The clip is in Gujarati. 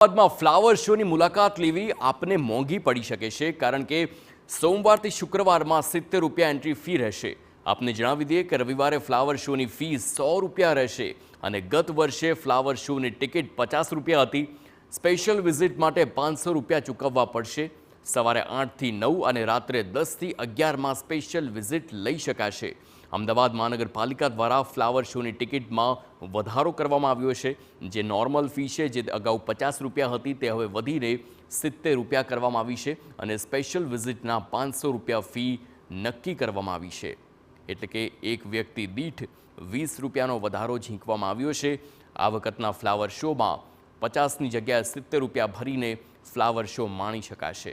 અમદાવાદમાં ફ્લાવર શોની મુલાકાત લેવી આપને મોંઘી પડી શકે છે કારણ કે સોમવારથી શુક્રવારમાં 70 રૂપિયા એન્ટ્રી ફી રહેશે। આપને જણાવી દઈએ કે રવિવારે ફ્લાવર શોની ફી 100 રૂપિયા રહેશે અને ગત વર્ષે ફ્લાવર શોની ટિકિટ 50 રૂપિયા હતી। સ્પેશિયલ વિઝિટ માટે 500 રૂપિયા ચૂકવવા પડશે। સવારે 8 થી 9 અને રાત્રે 10 થી 11માં સ્પેશિયલ વિઝિટ લઈ શકાશે। અમદાવાદ મહાનગરપાલિકા દ્વારા ફ્લાવર શોની ટિકિટમાં વધારો કરવામાં આવ્યો છે। જે નોર્મલ ફી છે, જે અગાઉ 50 રૂપિયા હતી, તે હવે વધીને 70 રૂપિયા કરવામાં આવી છે અને સ્પેશિયલ વિઝિટના 500 રૂપિયા ફી નક્કી કરવામાં આવી છે। એટલે કે એક વ્યક્તિ દીઠ 20 રૂપિયાનો વધારો ઝીંકવામાં આવ્યો છે। આ વખતના ફ્લાવર શોમાં 50ની જગ્યાએ 70 રૂપિયા ભરીને ફ્લાવર શો માણી શકાશે।